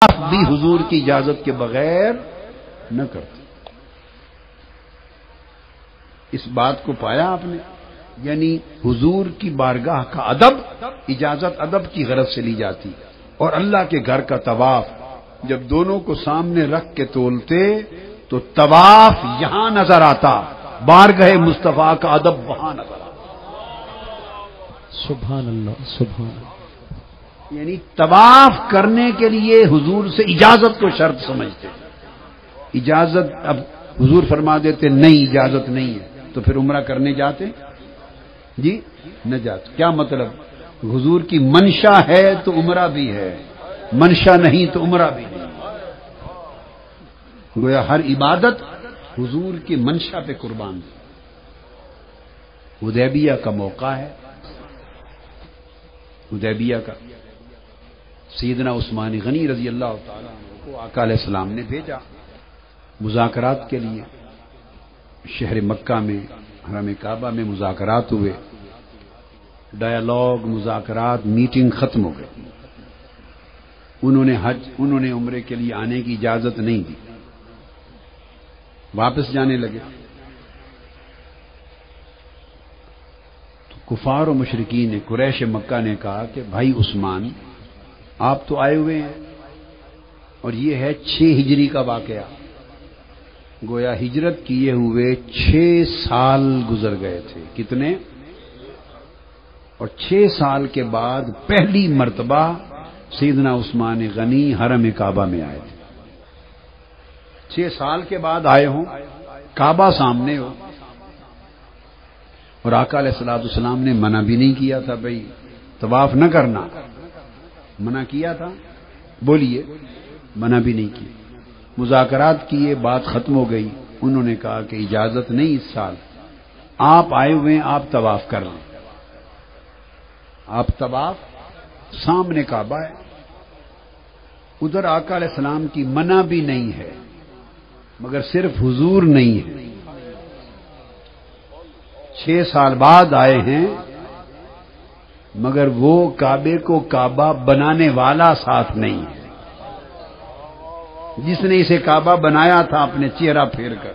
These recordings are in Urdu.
طواف بھی حضور کی اجازت کے بغیر نہ کرتے. اس بات کو پایا آپ نے؟ یعنی حضور کی بارگاہ کا ادب اجازت ادب کی غرض سے لی جاتی، اور اللہ کے گھر کا طواف جب دونوں کو سامنے رکھ کے تولتے تو طواف یہاں نظر آتا، بارگاہ مصطفیٰ کا ادب وہاں نظر آتا. سبحان اللہ سبحان اللہ. یعنی طواف کرنے کے لیے حضور سے اجازت کو شرط سمجھتے. اجازت اب حضور فرما دیتے نہیں اجازت نہیں ہے تو پھر عمرہ کرنے جاتے جی نہ جاتے. کیا مطلب؟ حضور کی منشا ہے تو عمرہ بھی ہے، منشا نہیں تو عمرہ بھی نہیں. گویا ہر عبادت حضور کی منشا پہ قربان ہے. حدیبیہ کا موقع ہے، حدیبیہ کا سیدنا عثمان غنی رضی اللہ تعالیٰ عنہ کو آقا علیہ السلام نے بھیجا مذاکرات کے لیے. شہر مکہ میں حرم کعبہ میں مذاکرات ہوئے، ڈائیلاگ مذاکرات میٹنگ ختم ہو گئی. انہوں نے عمرے کے لیے آنے کی اجازت نہیں دی، واپس جانے لگے. تو کفار و مشرکین قریش مکہ نے کہا کہ بھائی عثمان آپ تو آئے ہوئے ہیں، اور یہ ہے 6 ہجری کا واقعہ. گویا ہجرت کیے ہوئے 6 سال گزر گئے تھے. کتنے؟ اور 6 سال کے بعد پہلی مرتبہ سیدنا عثمان غنی حرم کعبہ میں آئے تھے. 6 سال کے بعد آئے ہوں، کعبہ سامنے ہو، اور آقا علیہ الصلوۃ والسلام نے منع بھی نہیں کیا تھا بھائی طواف نہ کرنا. منع کیا تھا؟ بولیے. منع بھی نہیں کی. مذاکرات کیے، بات ختم ہو گئی. انہوں نے کہا کہ اجازت نہیں اس سال، آپ آئے ہوئے ہیں، آپ طواف کر لیں. آپ طواف سامنے کعبہ ہے، ادھر آقا علیہ السلام کی منع بھی نہیں ہے، مگر صرف حضور نہیں ہے. 6 سال بعد آئے ہیں، مگر وہ کعبے کو کعبہ بنانے والا ساتھ نہیں ہے. جس نے اسے کعبہ بنایا تھا اپنے چہرہ پھیر کر،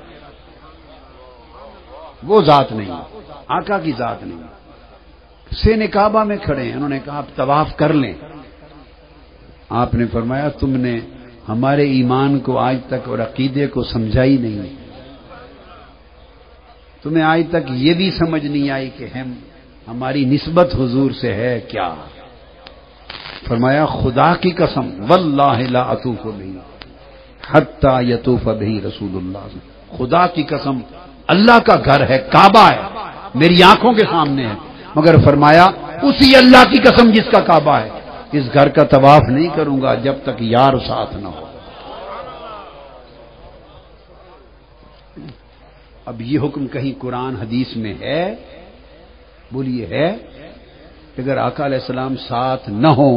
وہ ذات نہیں، آقا کی ذات نہیں. سین کعبہ میں کھڑے ہیں، انہوں نے کہا آپ طواف کر لیں. آپ نے فرمایا تم نے ہمارے ایمان کو آج تک اور عقیدے کو سمجھا ہی نہیں. تمہیں آج تک یہ بھی سمجھ نہیں آئی کہ ہماری نسبت حضور سے ہے کیا. فرمایا خدا کی قسم واللہ لا اطوف بہ حتی یطوف بہ رسول اللہ. خدا کی قسم اللہ کا گھر ہے، کعبہ ہے، میری آنکھوں کے سامنے ہے، مگر فرمایا اسی اللہ کی قسم جس کا کعبہ ہے اس گھر کا طواف نہیں کروں گا جب تک یار ساتھ نہ ہو. اب یہ حکم کہیں قرآن حدیث میں ہے؟ بولیے ہے؟ اگر آقا علیہ السلام ساتھ نہ ہو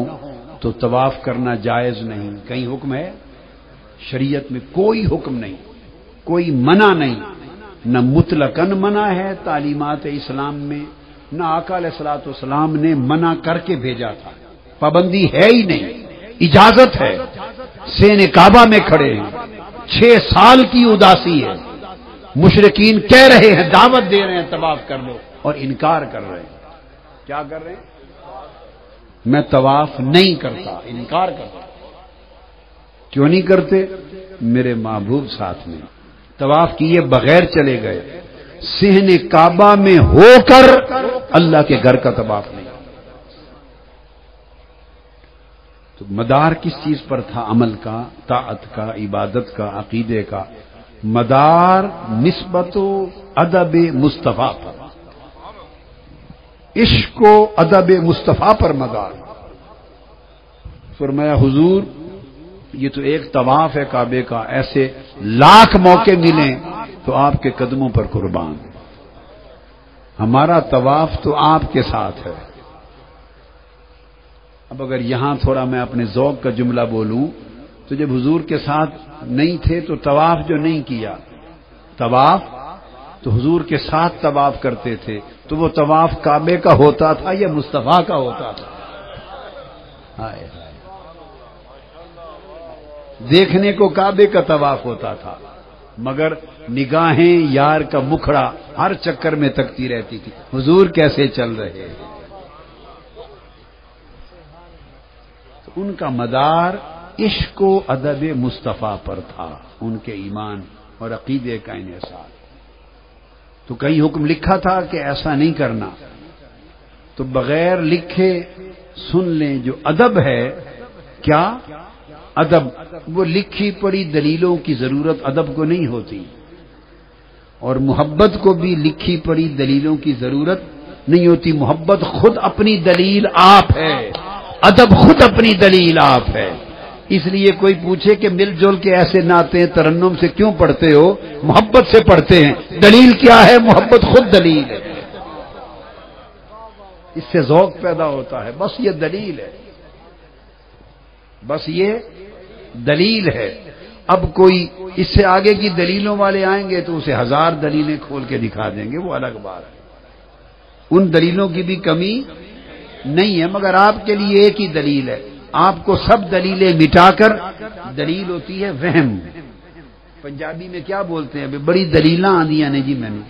تو طواف کرنا جائز نہیں. کہیں حکم ہے؟ شریعت میں کوئی حکم نہیں، کوئی منع نہیں. نہ مطلقاً منع ہے تعلیمات اسلام میں، نہ آقا علیہ الصلوۃ والسلام نے منع کر کے بھیجا تھا. پابندی ہے ہی نہیں، اجازت ہے. سین کعبہ میں کھڑے ہیں، 6 سال کی اداسی ہے. مشرکین کہہ رہے ہیں، دعوت دے رہے ہیں طواف کر لو، اور انکار کر رہے ہیں. کیا کر رہے ہیں؟ میں طواف نہیں کرتا، انکار کرتا. کیوں نہیں کرتے؟ میرے محبوب ساتھ میں. طواف کیے بغیر چلے گئے، صحن کعبہ میں ہو کر اللہ کے گھر کا طواف نہیں. تو مدار کس چیز پر تھا؟ عمل کا، طاعت کا، عبادت کا، عقیدے کا. مدار نسبت و ادب مصطفیٰ پر، عشق و ادب مصطفیٰ پر مدار. فرمایا حضور یہ تو ایک طواف ہے کعبے کا، ایسے لاکھ موقع ملیں تو آپ کے قدموں پر قربان. ہمارا طواف تو آپ کے ساتھ ہے. اب اگر یہاں تھوڑا میں اپنے ذوق کا جملہ بولوں تو جب حضور کے ساتھ نہیں تھے تو طواف جو نہیں کیا، طواف تو حضور کے ساتھ طواف کرتے تھے، تو وہ طواف کعبے کا ہوتا تھا یا مصطفیٰ کا ہوتا تھا؟ دیکھنے کو کعبے کا طواف ہوتا تھا، مگر نگاہیں یار کا مکھڑا ہر چکر میں تکتی رہتی تھی، حضور کیسے چل رہے ہیں۔ ان کا مدار عشق و ادب مصطفیٰ پر تھا، ان کے ایمان اور عقیدے کا انحصار۔ تو کئی حکم لکھا تھا کہ ایسا نہیں کرنا، تو بغیر لکھے سن لیں۔ جو ادب ہے، کیا ادب؟ وہ لکھی پڑی دلیلوں کی ضرورت ادب کو نہیں ہوتی، اور محبت کو بھی لکھی پڑی دلیلوں کی ضرورت نہیں ہوتی۔ محبت خود اپنی دلیل آپ ہے، ادب خود اپنی دلیل آپ ہے۔ اس لیے کوئی پوچھے کہ مل جل کے ایسے نعتیں ترنم سے کیوں پڑھتے ہو؟ محبت سے پڑھتے ہیں۔ دلیل کیا ہے؟ محبت خود دلیل ہے، اس سے ذوق پیدا ہوتا ہے۔ بس یہ دلیل ہے، بس یہ دلیل ہے۔ اب کوئی اس سے آگے کی دلیلوں والے آئیں گے تو اسے 1000 دلیلیں کھول کے دکھا دیں گے، وہ الگ بات ہے۔ ان دلیلوں کی بھی کمی نہیں ہے، مگر آپ کے لیے ایک ہی دلیل ہے۔ آپ کو سب دلیلیں مٹا کر دلیل ہوتی ہے وہم۔ پنجابی میں کیا بولتے ہیں؟ بڑی دلیلاں آندیاں نے جی، میں نے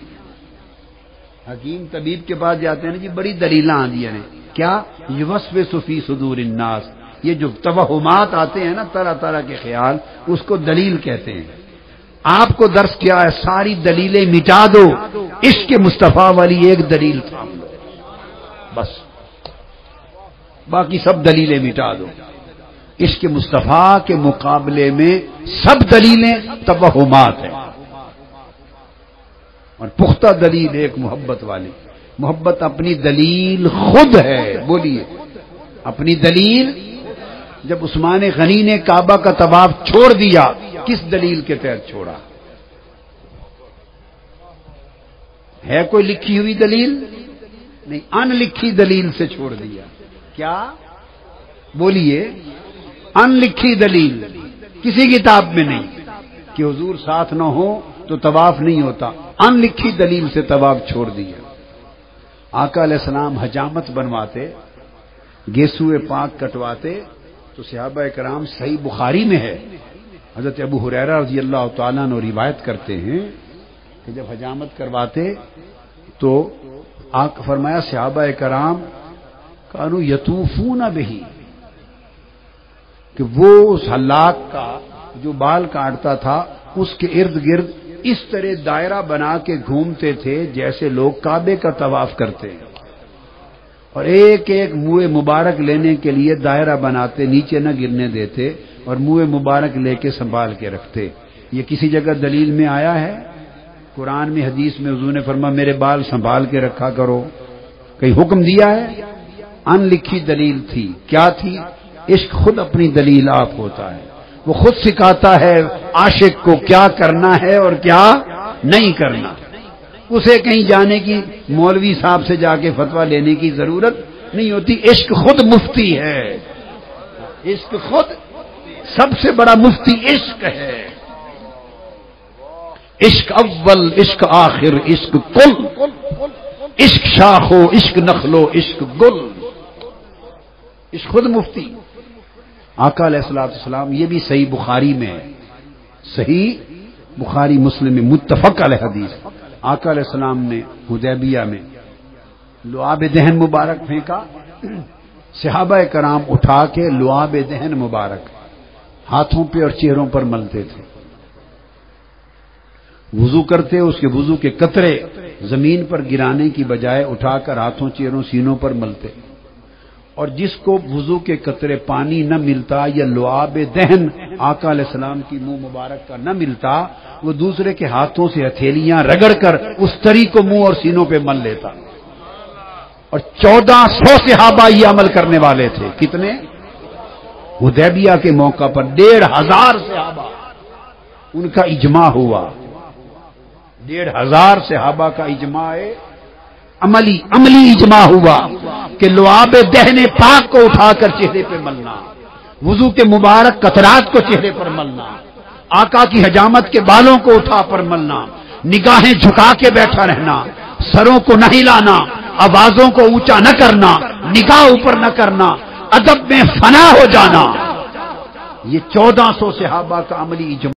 حکیم طبیب کے پاس جاتے ہیں نا جی، بڑی دلیلاں آندیاں نے۔ کیا؟ یوسوس فی صدور الناس، یہ جو توہمات آتے ہیں نا، طرح طرح کے خیال، اس کو دلیل کہتے ہیں۔ آپ کو درس کیا ہے؟ ساری دلیلیں مٹا دو، عشق مصطفیٰ والی ایک دلیل تھام لو، بس باقی سب دلیلیں مٹا دو۔ عشق مصطفیٰ کے مقابلے میں سب دلیلیں توہمات ہیں، اور پختہ دلیل ایک محبت والی۔ محبت اپنی دلیل خود ہے، بولیے اپنی دلیل۔ جب عثمان غنی نے کعبہ کا طواف چھوڑ دیا، کس دلیل کے تحت چھوڑا؟ ہے کوئی لکھی ہوئی دلیل؟ نہیں، ان لکھی دلیل سے چھوڑ دیا۔ کیا؟ بولیے، ان لکھی دلیل، کسی کتاب میں نہیں کہ حضور ساتھ نہ ہو تو طواف نہیں ہوتا، ان لکھی دلیل سے طواف چھوڑ دیا۔ آقا علیہ السلام حجامت بنواتے، گیسوئے پاک کٹواتے، تو صحابہ کرام، صحیح بخاری میں ہے، حضرت ابو ہریرہ رضی اللہ تعالیٰ عنہ روایت کرتے ہیں کہ جب حجامت کرواتے تو آقا فرمایا صحابہ کرام کانوا یطوفون بہی، کہ وہ اس حلاق کا جو بال کاٹتا تھا اس کے ارد گرد اس طرح دائرہ بنا کے گھومتے تھے جیسے لوگ کعبے کا طواف کرتے ہیں، اور ایک ایک منہ مبارک لینے کے لیے دائرہ بناتے، نیچے نہ گرنے دیتے، اور منہ مبارک لے کے سنبھال کے رکھتے۔ یہ کسی جگہ دلیل میں آیا ہے؟ قرآن میں، حدیث میں حضور نے فرمایا میرے بال سنبھال کے رکھا کرو، کہیں حکم دیا ہے؟ ان لکھی دلیل تھی۔ کیا تھی؟ عشق خود اپنی دلیل آپ ہوتا ہے، وہ خود سکھاتا ہے عاشق کو کیا کرنا ہے اور کیا نہیں کرنا۔ اسے کہیں جانے کی، مولوی صاحب سے جا کے فتویٰ لینے کی ضرورت نہیں ہوتی۔ عشق خود مفتی ہے، عشق خود سب سے بڑا مفتی عشق ہے۔ عشق اول، عشق آخر، عشق کل، عشق شاخو، عشق نخلو، عشق گل، عشق خود مفتی۔ آقا علیہ السلام، یہ بھی صحیح بخاری میں ہے، صحیح بخاری مسلم میں متفق علیہ حدیث، آقا علیہ السلام نے حدیبیہ میں لعاب دہن مبارک پھینکا، صحابہ کرام اٹھا کے لعاب دہن مبارک ہاتھوں پہ اور چہروں پر ملتے تھے، وضو کرتے، اس کے وضو کے قطرے زمین پر گرانے کی بجائے اٹھا کر ہاتھوں، چہروں، سینوں پر ملتے، اور جس کو وضو کے قطرے پانی نہ ملتا یا لعاب دہن آقا علیہ السلام کی منہ مبارک کا نہ ملتا، وہ دوسرے کے ہاتھوں سے ہتھیلیاں رگڑ کر اس تری کو منہ اور سینوں پہ مل لیتا، اور 1400 صحابہ یہ عمل کرنے والے تھے۔ کتنے؟ حدیبیہ کے موقع پر 1500 صحابہ، ان کا اجماع ہوا، 1500 صحابہ کا اجماع ہے، عملی اجماع ہوا کہ لعاب دہن پاک کو اٹھا کر چہرے پہ ملنا، وضو کے مبارک قطرات کو چہرے پر ملنا، آقا کی حجامت کے بالوں کو اٹھا پر ملنا، نگاہیں جھکا کے بیٹھا رہنا، سروں کو نہ ہلانا، آوازوں کو اونچا نہ کرنا، نگاہ اوپر نہ کرنا، ادب میں فنا ہو جانا، یہ 1400 صحابہ کا عملی اجماع